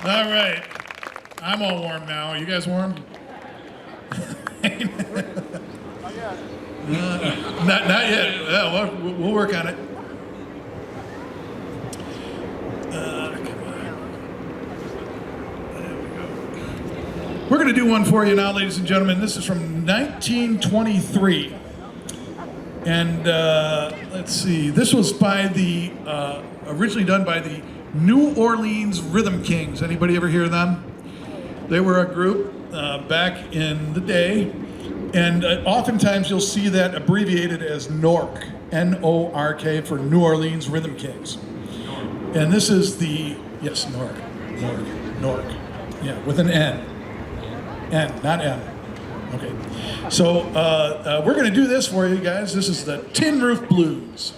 All right. I'm all warm now. Are you guys warm? Not yet. Yeah, we'll work on it. Come on. There we go. We're going to do one for you now, ladies and gentlemen. This is from 1923. And let's see. This was by the, originally done by the New Orleans Rhythm Kings. Anybody ever hear them? They were a group back in the day, and oftentimes you'll see that abbreviated as NORK, N-O-R-K, for New Orleans Rhythm Kings. And this is the, yes, NORK, yeah, with an N, not M. Okay, so we're going to do this for you guys. This is the Tin Roof Blues.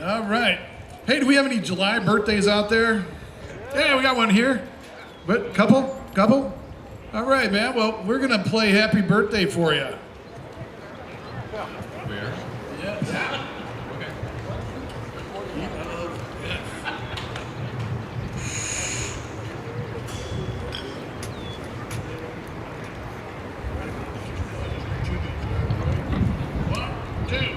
All right. Hey, do we have any July birthdays out there? Yeah, we got one here. But couple? All right, man. Well, we're gonna play Happy Birthday for you. Where? Yeah. Okay. One, two.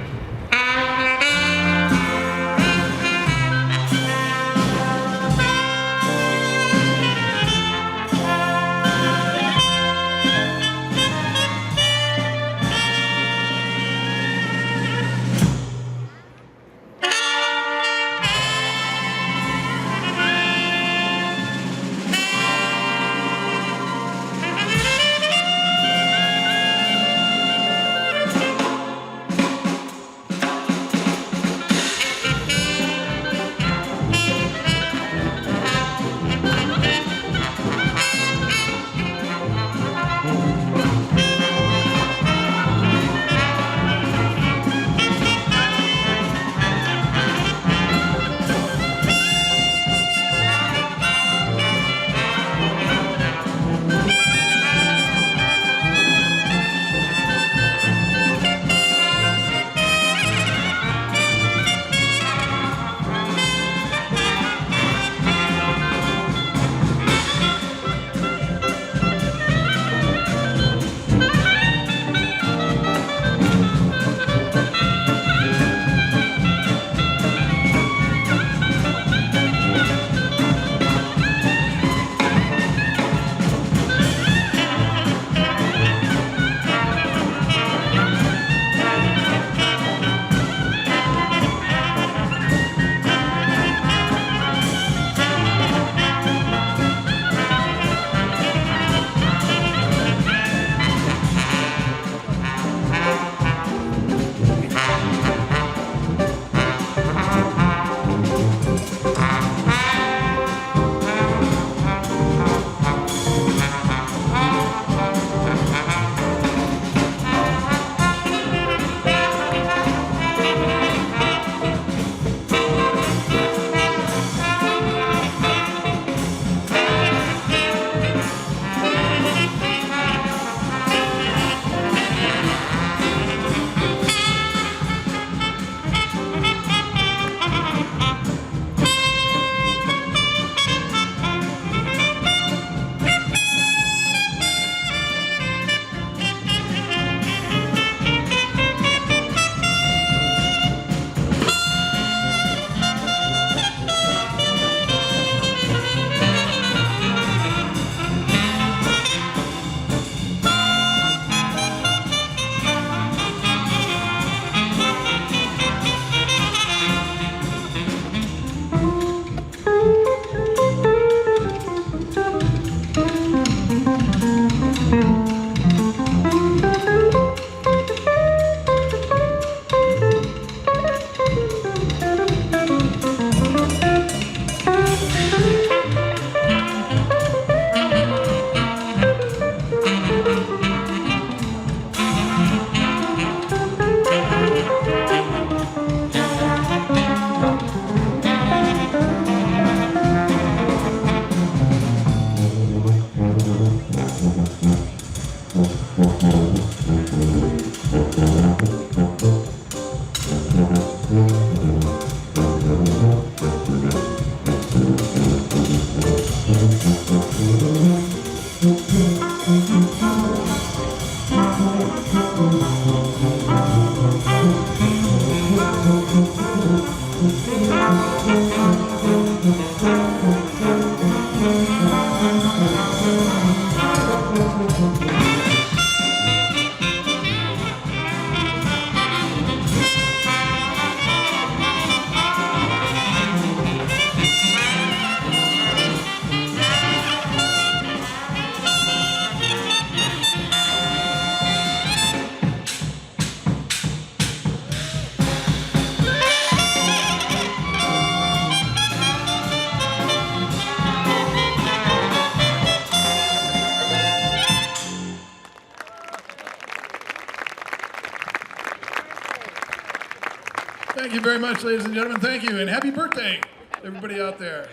Thank you very much, ladies and gentlemen. Thank you, and happy birthday, everybody out there.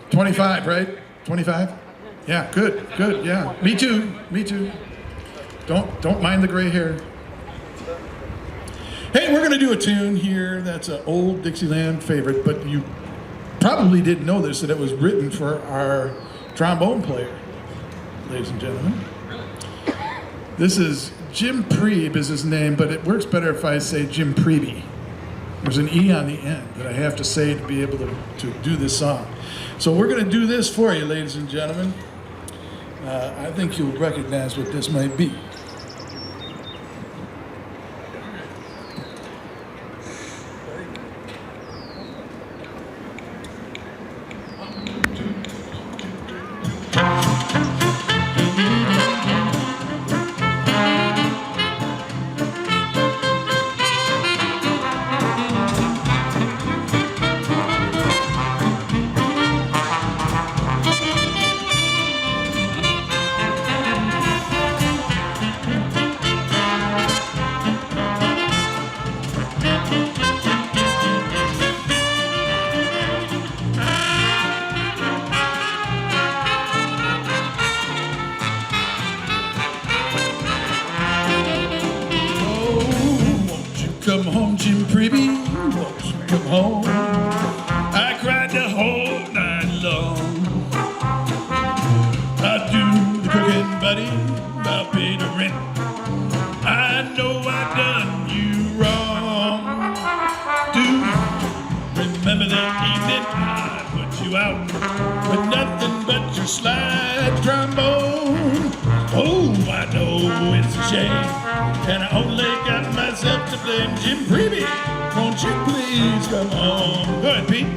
25, right? 25? Yeah, good, yeah. Me too. Don't mind the gray hair. Hey, we're gonna do a tune here that's an old Dixieland favorite, but you probably didn't know this, that it was written for our trombone player, ladies and gentlemen. This is Jim Priebe is his name, but it works better if I say Jim Priebe. There's an E on the end that I have to say to be able to do this song. So we're going to do this for you, ladies and gentlemen. I think you'll recognize what this might be. Come home, Jim Priebe, won't you come home? I cried the whole night long. I do the cooking, buddy, I'll pay the rent. I know I done you wrong. Do remember that evening I put you out with nothing but your slide trombone. Oh, I know it's a shame, and I only got myself to blame. Jim Priebe, won't you please come home? Go ahead, Pete.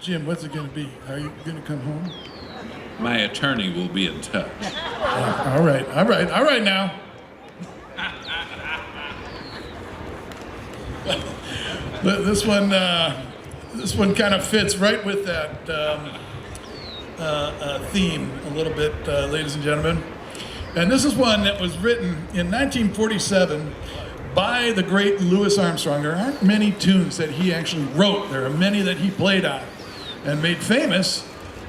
Jim, what's it going to be? Are you going to come home? My attorney will be in touch. All right now. But this one kind of fits right with that theme a little bit, ladies and gentlemen. And this is one that was written in 1947 by the great Louis Armstrong. There aren't many tunes that he actually wrote. There are many that he played on and made famous.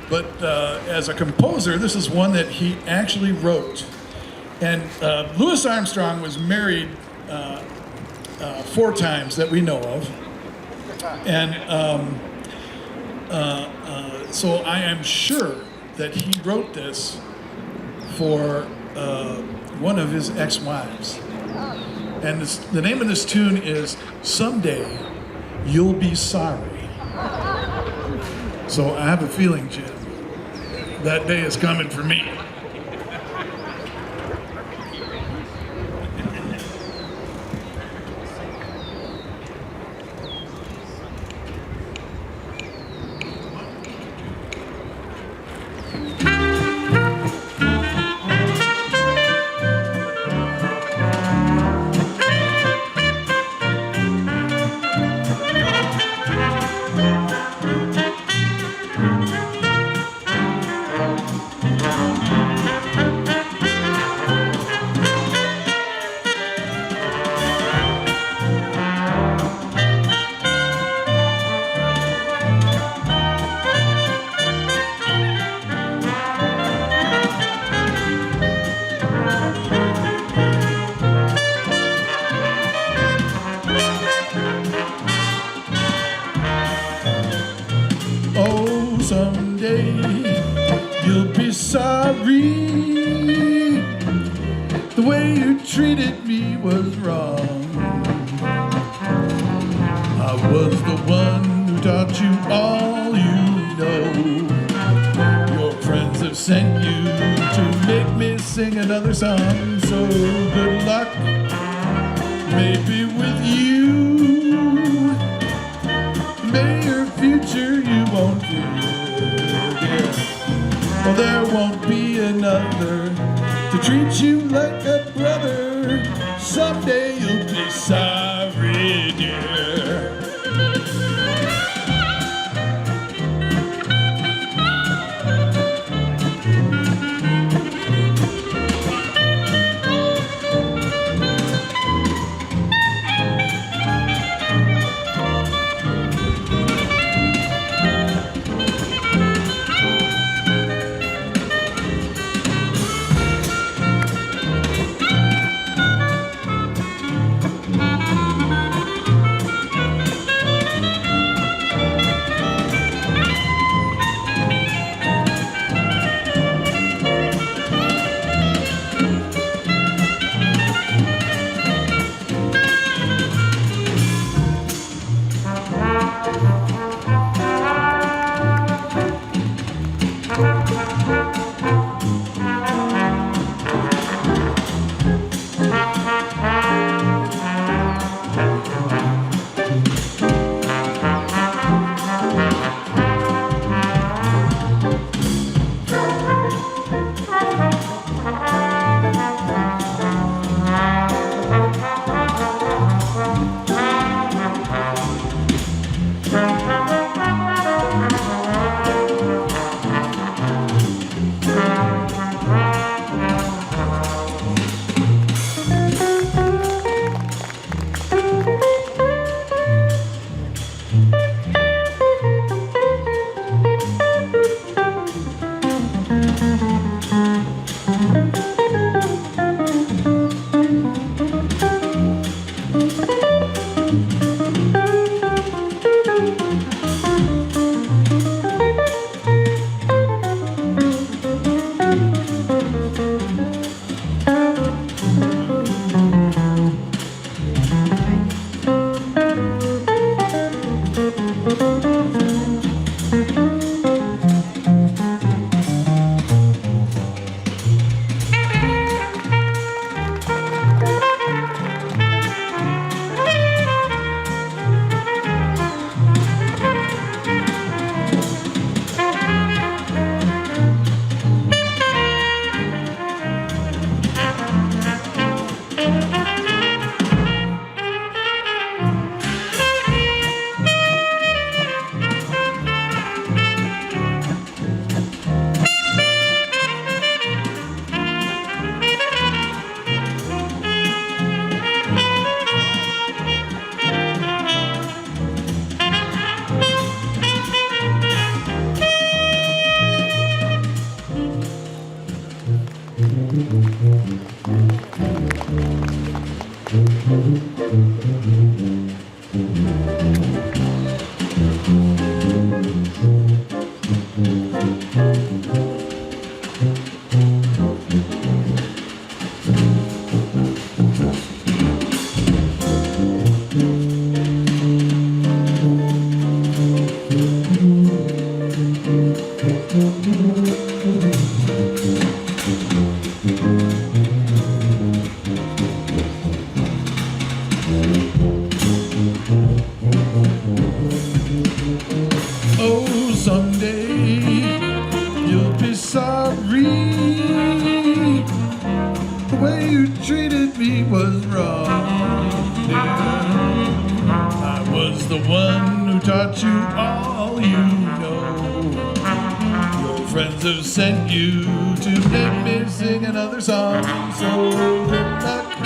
But as a composer, this is one that he actually wrote. And Louis Armstrong was married 4 times that we know of. And so I am sure that he wrote this for one of his ex-wives. And the name of this tune is Someday You'll Be Sorry. So I have a feeling, Jim, that day is coming for me. Someday you'll be sorry. The way you treated me was wrong. I was the one who taught you all you know. Your friends have sent you to make me sing another song. So good luck, maybe with you. May your future you won't forget. Well, there won't be another to treat you like a brother. Someday you'll be sorry, dear. Oh, someday you'll be sorry. The way you treated me was wrong, dear. I was the one who taught you all you know. Your friends have sent you to make me sing another song. So good luck,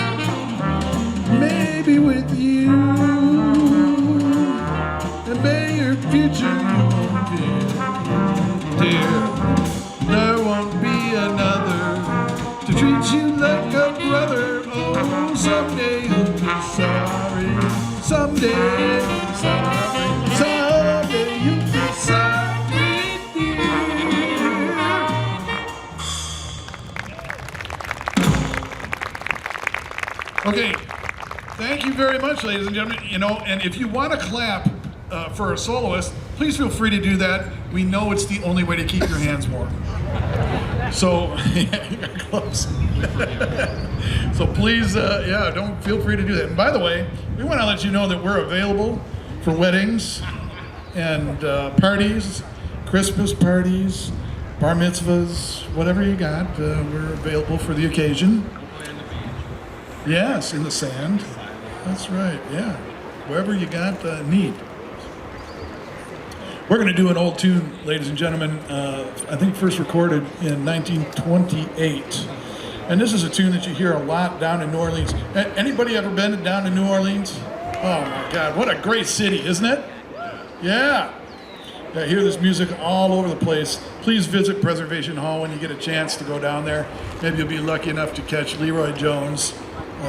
maybe with you. And may your future be dear. There won't be another to treat you like a brother. Oh, someday you'll be sorry. Someday, sorry. Someday you'll be sorry, dear. Okay, thank you very much, ladies and gentlemen. You know, and if you want to clap for a soloist, please feel free to do that. We know it's the only way to keep your hands warm. So, gloves. So please, don't feel free to do that. And by the way, we want to let you know that we're available for weddings and parties, Christmas parties, bar mitzvahs, whatever you got. We're available for the occasion. Yes, in the sand. That's right, yeah. Wherever you got need. We're going to do an old tune, ladies and gentlemen, I think first recorded in 1928. And this is a tune that you hear a lot down in New Orleans. Anybody ever been down in New Orleans? Oh my God, what a great city, isn't it? Yeah. I hear this music all over the place. Please visit Preservation Hall when you get a chance to go down there. Maybe you'll be lucky enough to catch Leroy Jones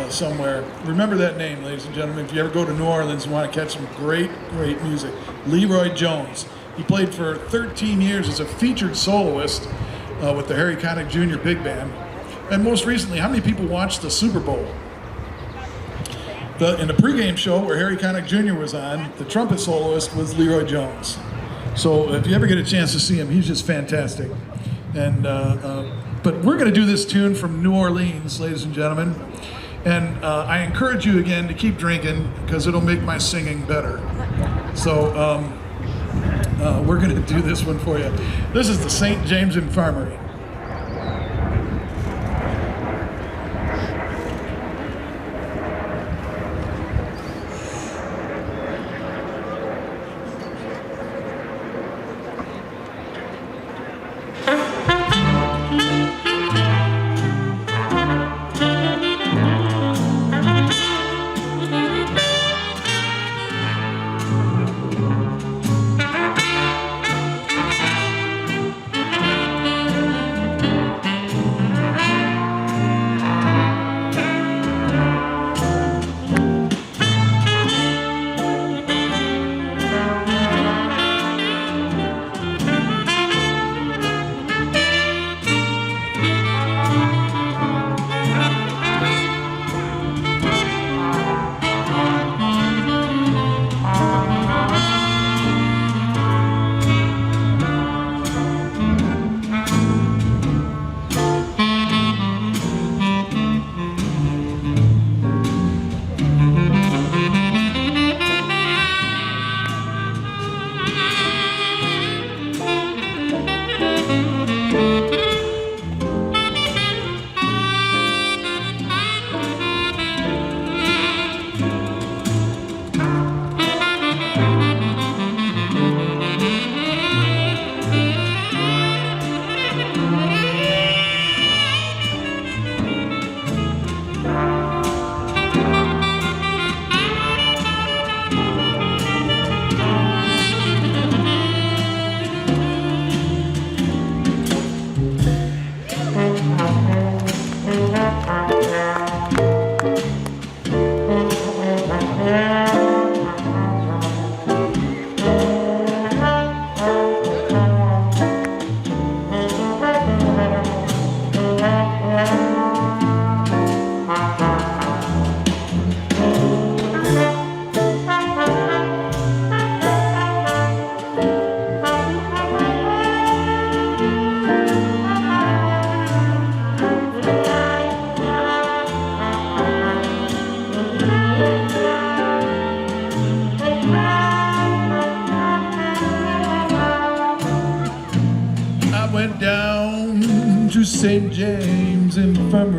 somewhere. Remember that name, ladies and gentlemen. If you ever go to New Orleans and want to catch some great, great music, Leroy Jones. He played for 13 years as a featured soloist with the Harry Connick Jr. Big Band. And most recently, how many people watched the Super Bowl? In the pregame show where Harry Connick Jr. was on, the trumpet soloist was Leroy Jones. So if you ever get a chance to see him, he's just fantastic. And but we're going to do this tune from New Orleans, ladies and gentlemen. And I encourage you again to keep drinking because it'll make my singing better. So we're going to do this one for you. This is the St. James Infirmary.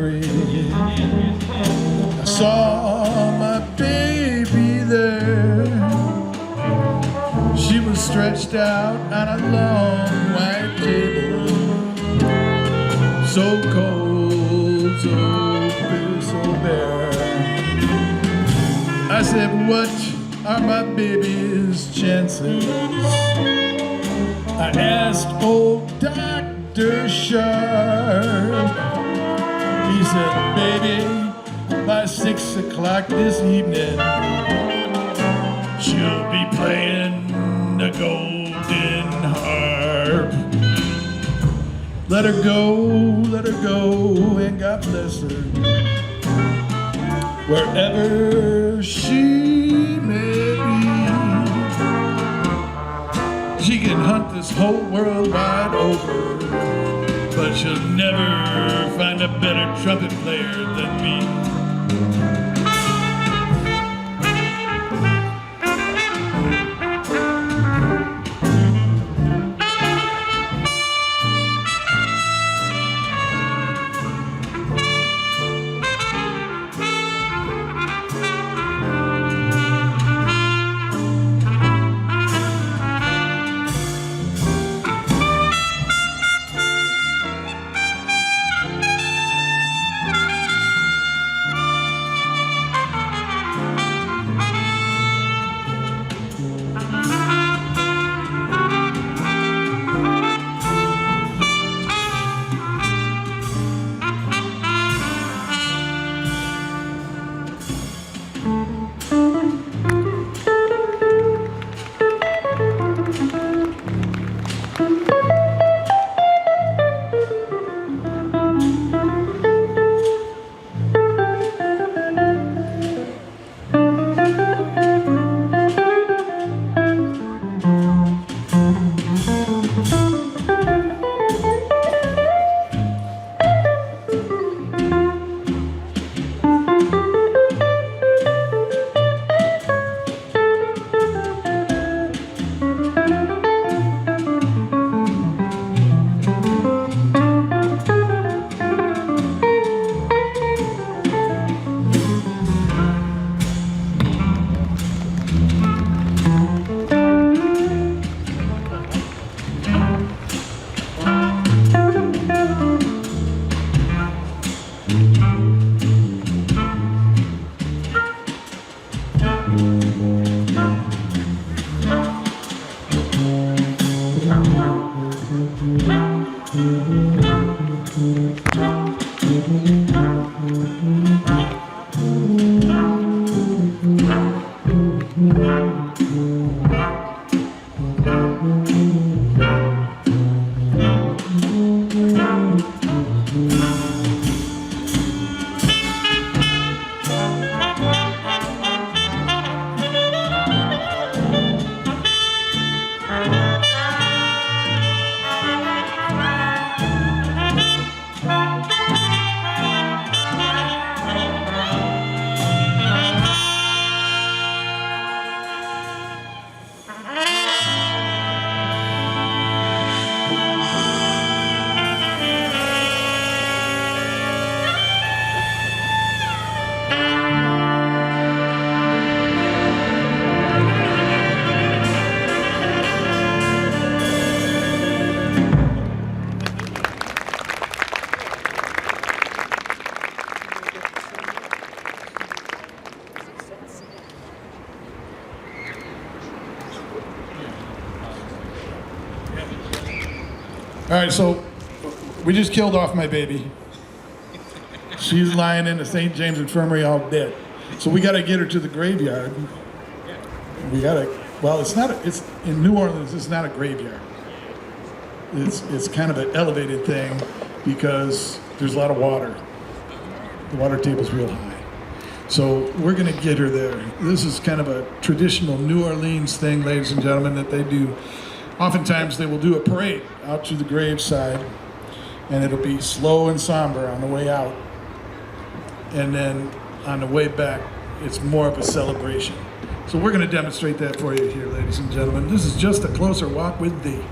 cemetery. I saw my baby there. She was stretched out on a long white table, so cold, so bitter, so bare. I said, what are my baby's chances? I asked old Dr. Sharp. He said, baby, by 6 o'clock this evening, she'll be playing the golden harp. Let her go, and God bless her, wherever she may be. She can hunt this whole world wide over, but she'll never find a better trumpet player than me. All right, so we just killed off my baby. She's lying in the St. James Infirmary all dead. So we got to get her to the graveyard. We got to, well, it's in New Orleans, it's not a graveyard. It's kind of an elevated thing because there's a lot of water. The water table's real high. So we're going to get her there. This is kind of a traditional New Orleans thing, ladies and gentlemen, that they do. Oftentimes they will do a parade out to the graveside, and it'll be slow and somber on the way out. And then on the way back, it's more of a celebration. So we're going to demonstrate that for you here, ladies and gentlemen. This is Just a Closer Walk with Thee.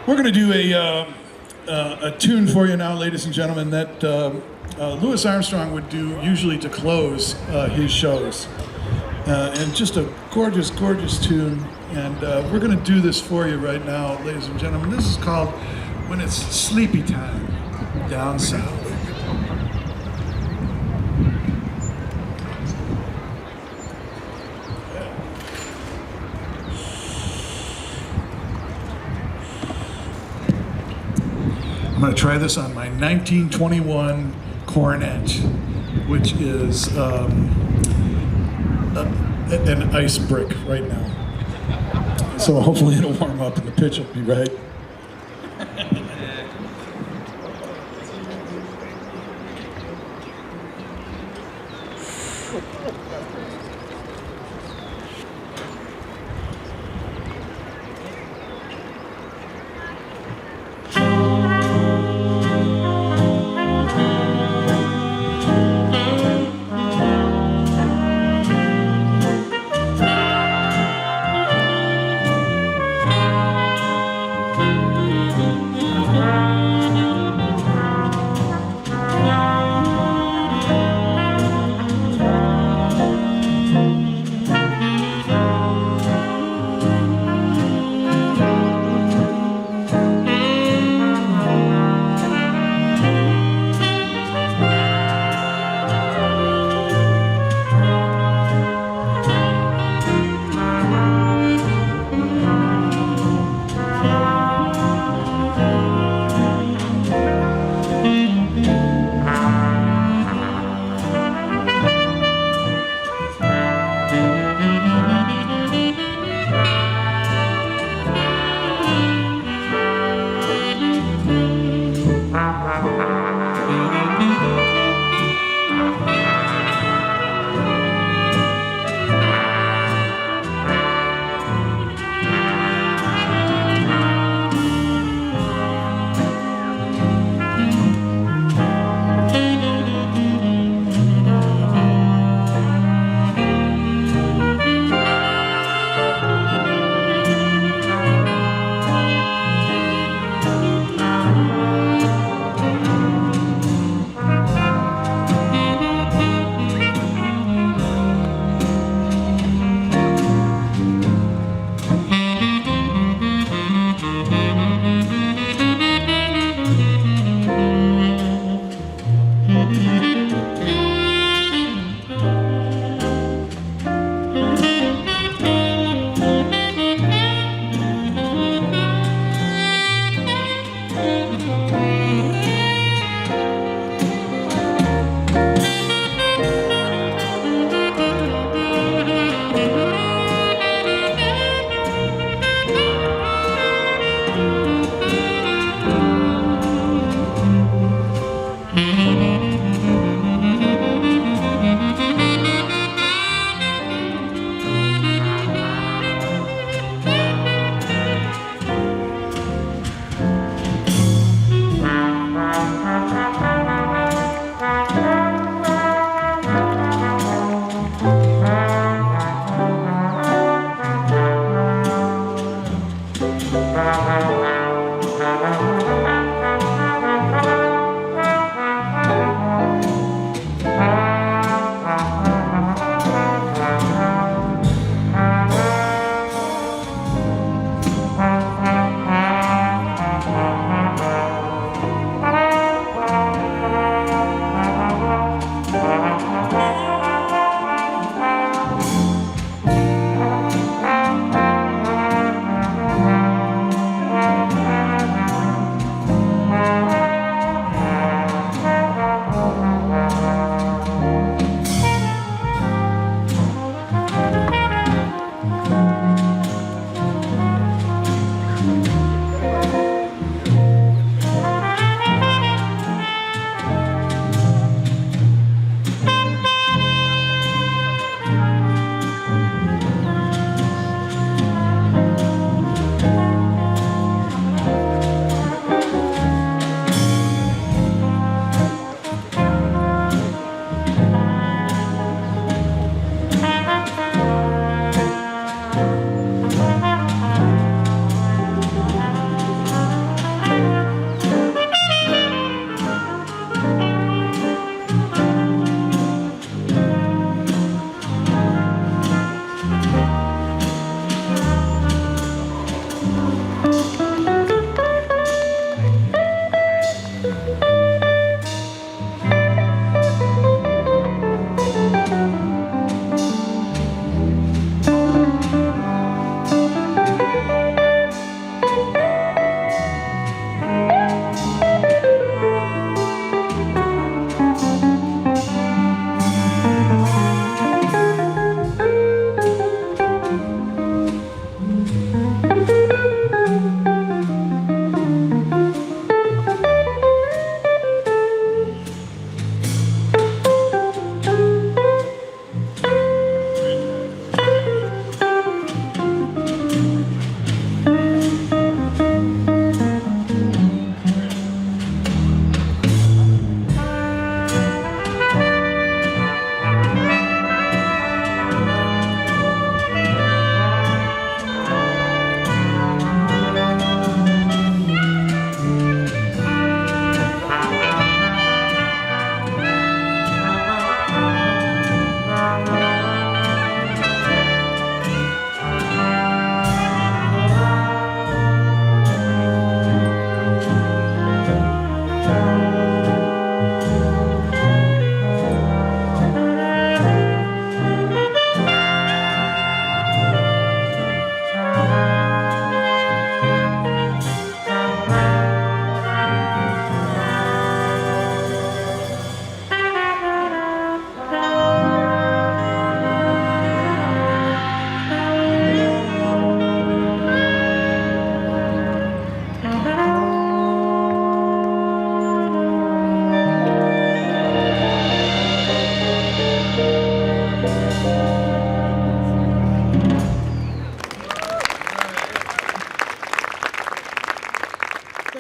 We're going to do a tune for you now, ladies and gentlemen, that Louis Armstrong would do usually to close his shows. And just a gorgeous, gorgeous tune. And we're going to do this for you right now, ladies and gentlemen. This is called When It's Sleepy Time Down South. I'm going to try this on my 1921 Coronet, which is an ice brick right now. So hopefully it'll warm up and the pitch will be right.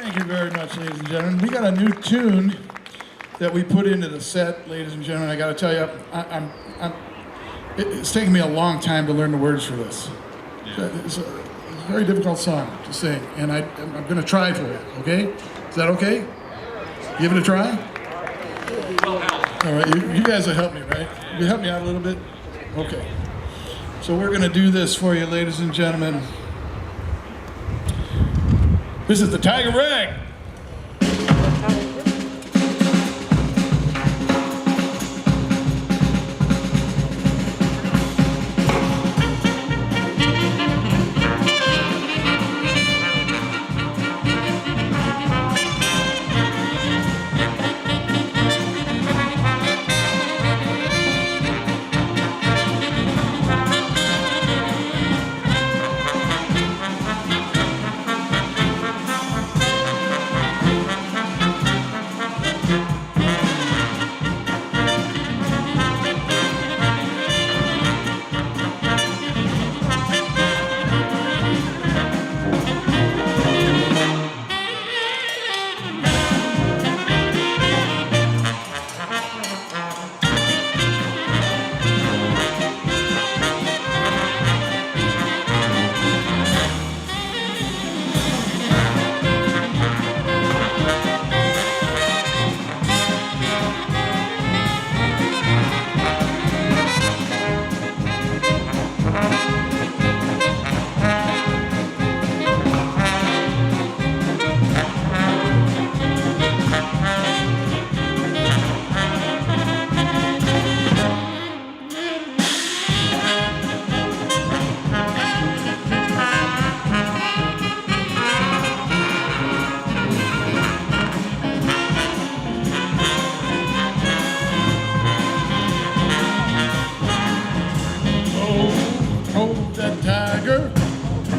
Thank you very much, ladies and gentlemen. We got a new tune that we put into the set, ladies and gentlemen. I got to tell you, it's taken me a long time to learn the words for this. Yeah. It's a very difficult song to sing, and I'm going to try for you, okay? Is that okay? Give it a try? All right, you guys will help me, right? You help me out a little bit? Okay. So we're going to do this for you, ladies and gentlemen. This is the Tiger Rag.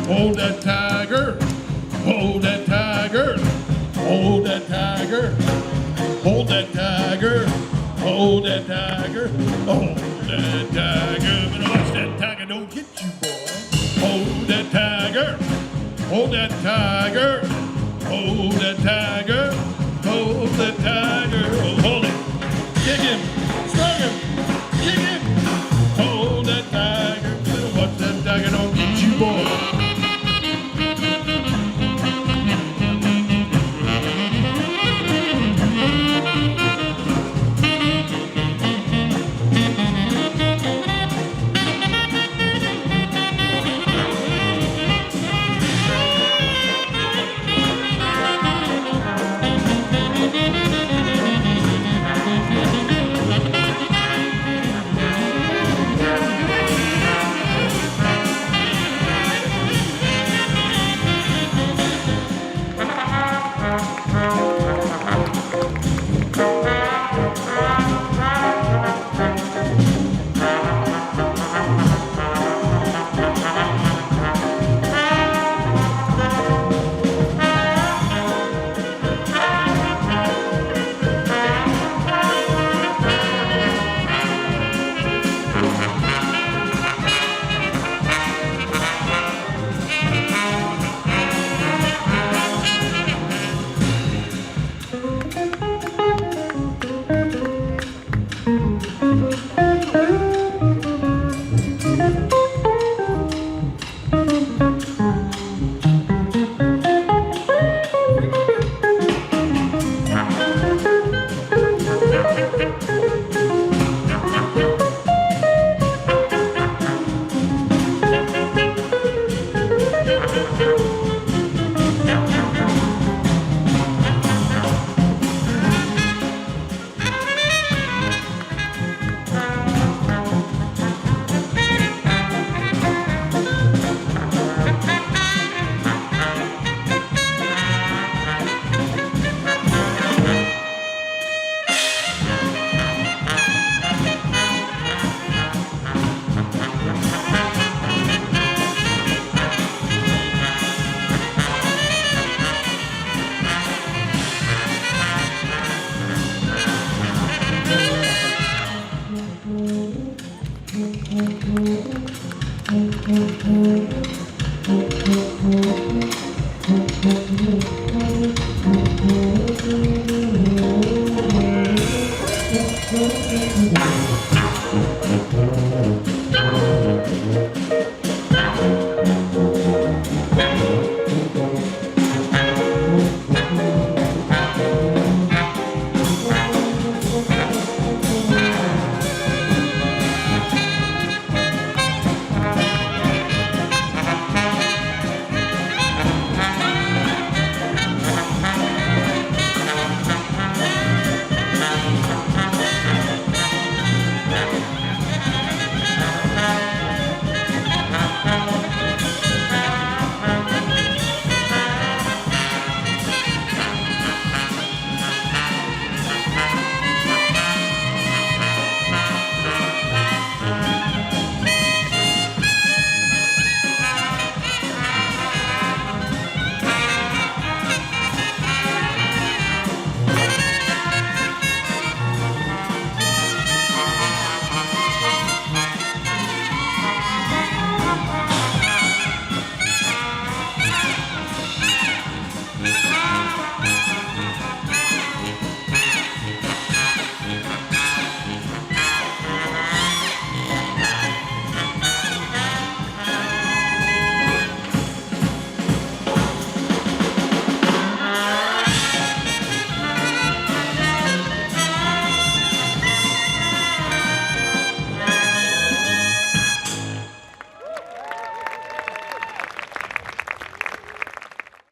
Hold that tiger, hold that tiger, hold that tiger, hold that tiger, hold that tiger, hold that tiger. Better watch that tiger don't get you, boy. Hold that tiger, hold that tiger, hold that tiger, hold that tiger.